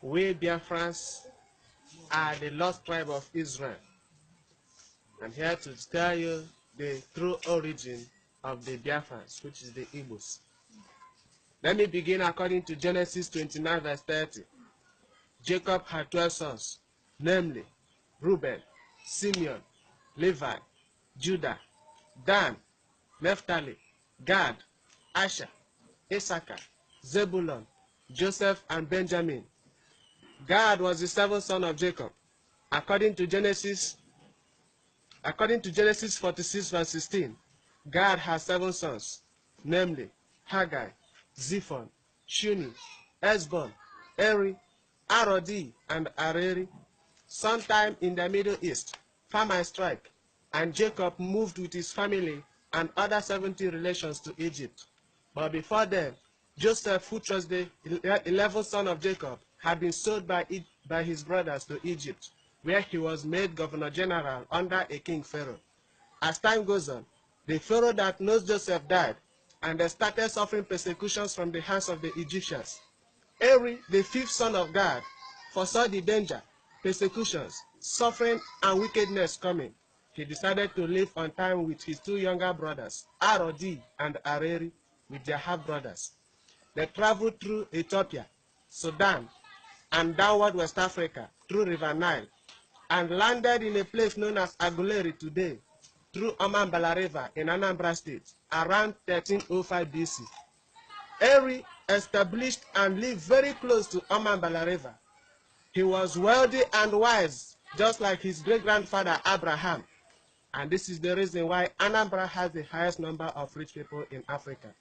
We Biafrans are the lost tribe of Israel. I'm here to tell you the true origin of the Biafrans, which is the ibos. Let me begin according to Genesis 29 verse 30. Jacob had 12 sons, namely Reuben, Simeon, Levi, Judah, Dan, Naphtali, Gad, Asher, Issachar, Zebulun, Joseph, and Benjamin. Gad was the seventh son of Jacob. According to Genesis 46 verse 16, Gad has 7 sons, namely Haggai, Zephon, Shuni, Esbon, Eri, Arodi, and Areri. Sometime in the Middle East, famine struck, and Jacob moved with his family and other 70 relations to Egypt. But before then, Joseph, who was the 11th son of Jacob, had been sold by his brothers to Egypt, where he was made governor general under a king Pharaoh. As time goes on, the Pharaoh that knows Joseph died, and they started suffering persecutions from the hands of the Egyptians. Eri, the 5th son of Gad, foresaw the danger, persecutions, suffering, and wickedness coming. He decided to live on time with his 2 younger brothers, Arodi and Areri, with their half-brothers. They traveled through Ethiopia, Sudan, and downward West Africa through River Nile, and landed in a place known as Aguleri today, through Omambala River in Anambra State, around 1305 BC. Eri established and lived very close to Omambala River. He was wealthy and wise, just like his great-grandfather Abraham. And this is the reason why Anambra has the highest number of rich people in Africa.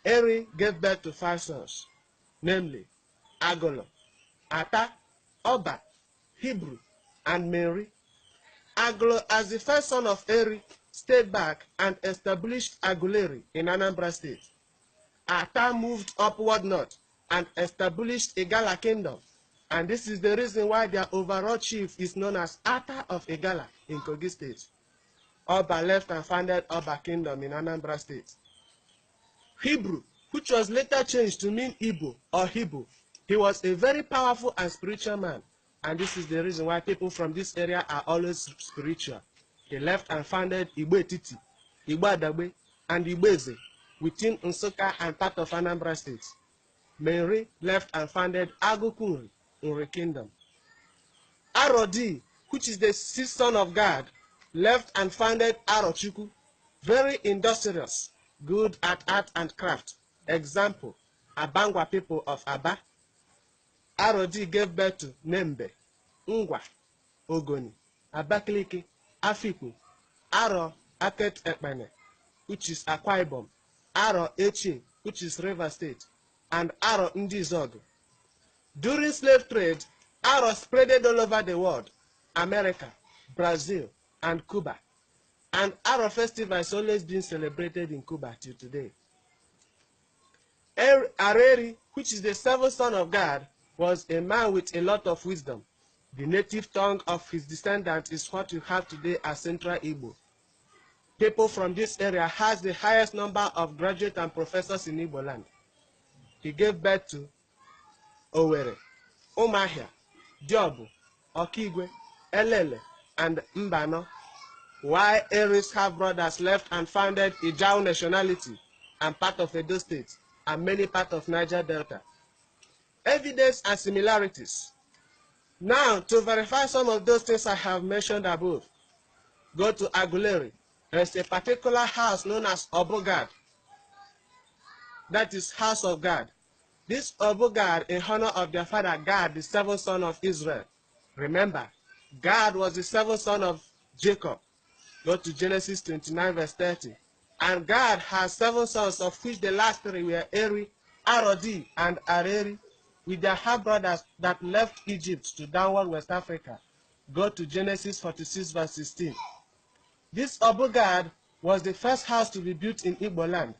Eri gave birth to 5 sons, namely Agolo, Ata, Oba, Hebrew, and Mary. Agolo, as the first son of Eri, stayed back and established Aguleri in Anambra State. Ata moved upward north and established Igala Kingdom, and this is the reason why their overall chief is known as Ata of Igala in Kogi State. Oba left and founded Oba Kingdom in Anambra State. Hebrew, which was later changed to mean Igbo or Hebrew, he was a very powerful and spiritual man, and this is the reason why people from this area are always spiritual. He left and founded Igbo Etiti, Igbo Adagbe, and Igbo Eze within Nsukka and part of Anambra State. Mary left and founded Agukunri, Nri Kingdom. Arodi, which is the 6th son of God, left and founded Arochukwu, very industrious, good at art and craft. Example, Abangwa people of Aba. Arodi gave birth to Nembe, Ngwa, Ogoni, Abakaliki, Afikpo, Aro Aket Ekpene, which is Akwa Ibom, Aro Echi, which is River State, and Aro Ndizogo. During slave trade, Aro spreaded all over the world, America, Brazil, and Cuba. And Aro festival has always been celebrated in Cuba till today. Areri, which is the 7th son of God, was a man with a lot of wisdom. The native tongue of his descendants is what you have today as Central Igbo. People from this area has the highest number of graduates and professors in Igbo land. He gave birth to Owerri, Umahia, Diobu, Okigwe, Elele, and Mbano, while Eri's half-brothers left and founded Ijao nationality and part of Edo State and many parts of Niger Delta. Evidence and similarities. Now, to verify some of those things I have mentioned above, go to Aguleri. There is a particular house known as Obogad. That is House of God. This Obogad in honor of their father Gad, the 7th son of Israel. Remember, Gad was the 7th son of Jacob. Go to Genesis 29 verse 30. And Gad has 7 sons, of which the last 3 were Eri, Arodi, and Areri, with their half-brothers that left Egypt to downward West Africa. Go to Genesis 46 verse 16. This Obogad was the first house to be built in Igbo land,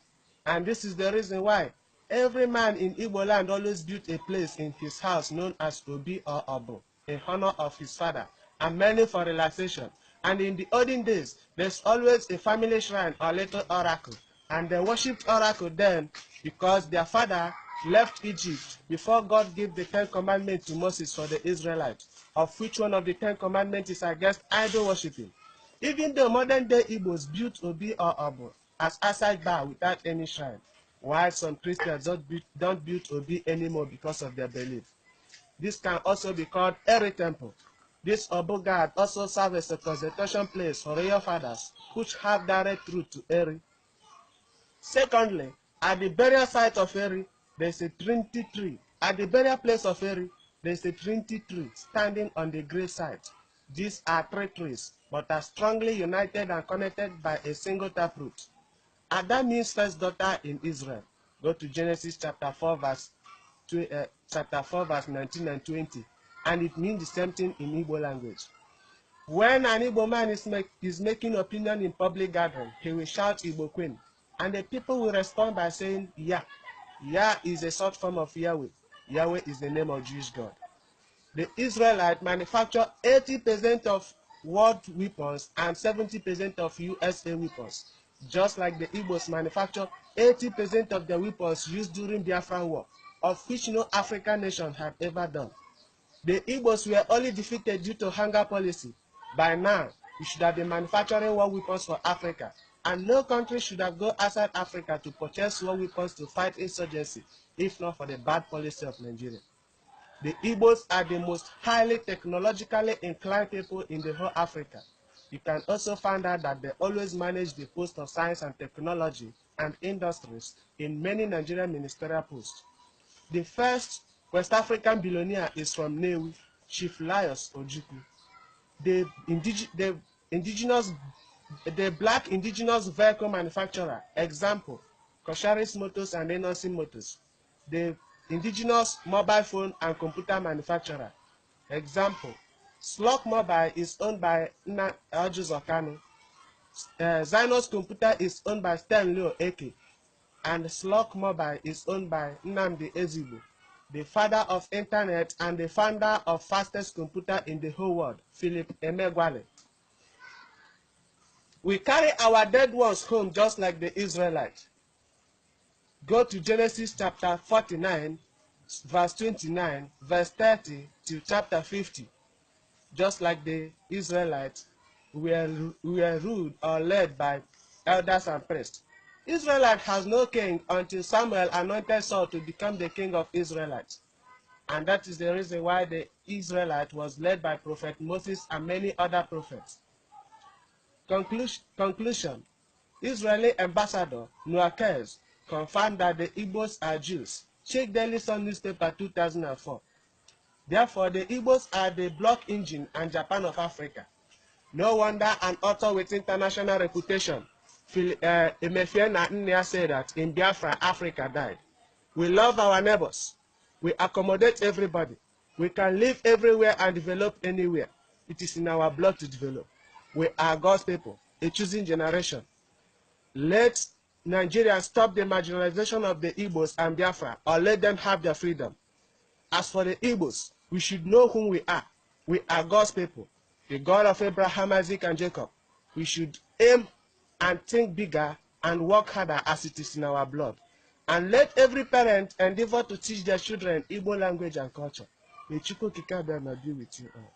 and this is the reason why every man in Igbo land always built a place in his house known as Obi or Obo, in honor of his father, and many for relaxation. And in the olden days, there's always a family shrine or little oracle, and they worshipped oracle then because their father left Egypt before God gave the 10 commandments to Moses for the Israelites, of which one of the 10 commandments is against idol worshiping. Even though modern day Igbos built Obi or Obo as outside bar without any shrine, while some Christians don't build Obi anymore because of their belief. This can also be called Eri Temple. This Obo god also serves as a concentration place for royal fathers, which have direct route to Eri. Secondly, at the burial site of Eri, there is a Trinity tree. At the burial place of Eri, there is a Trinity tree standing on the grave site. These are 3 trees, but are strongly united and connected by a single taproot. Ada means first daughter in Israel. Go to Genesis chapter 4, verse 19 and 20, and it means the same thing in Igbo language. When an Igbo man is making opinion in public gathering, he will shout Igbo Queen, and the people will respond by saying Yah. Yah is a short form of Yahweh. Yahweh is the name of Jewish God. The Israelites manufacture 80% of world weapons and 70% of USA weapons, just like the Igbos manufacture 80% of the weapons used during Biafran War, of which no African nation had ever done. The Igbos were only defeated due to hunger policy. By now, we should have been manufacturing war weapons for Africa, and no country should have gone outside Africa to purchase war weapons to fight insurgency, if not for the bad policy of Nigeria. The Igbos are the most highly technologically inclined people in the whole Africa. You can also find out that they always manage the post of science and technology and industries in many Nigerian ministerial posts. The first West African billionaire is from Newi, Chief Laius Ojukwu. The black indigenous vehicle manufacturer, example, Kosharis Motors and Enosin Motors. The indigenous mobile phone and computer manufacturer, example, Slok Mobile is owned by Ojus Okano. Zynos Computer is owned by Stanley Eke, and Slok Mobile is owned by Nnamdi Ezigbo, the father of internet and the founder of fastest computer in the whole world, Philip Emeagwali. We carry our dead ones home just like the Israelites. Go to Genesis chapter 49, verse 29, verse 30 to chapter 50. Just like the Israelites, we are ruled or led by elders and priests. Israelite has no king until Samuel anointed Saul to become the king of Israelites. And that is the reason why the Israelite was led by Prophet Moses and many other prophets. Conclusion. Israeli ambassador Nuakez confirmed that the Igbos are Jews. Check Daily Sun newspaper 2004. Therefore, the Igbos are the block engine and Japan of Africa. No wonder an author with international reputation, Emefiena Nnia, said that in Biafra, Africa died. We love our neighbors. We accommodate everybody. We can live everywhere and develop anywhere. It is in our blood to develop. We are God's people, a choosing generation. Let Nigeria stop the marginalization of the Igbos and Biafra, or let them have their freedom. As for the Igbos, we should know whom we are. We are God's people, the God of Abraham, Isaac, and Jacob. We should aim and think bigger and work harder as it is in our blood. And let every parent endeavor to teach their children Igbo language and culture. May Chukwu Kika be with you all.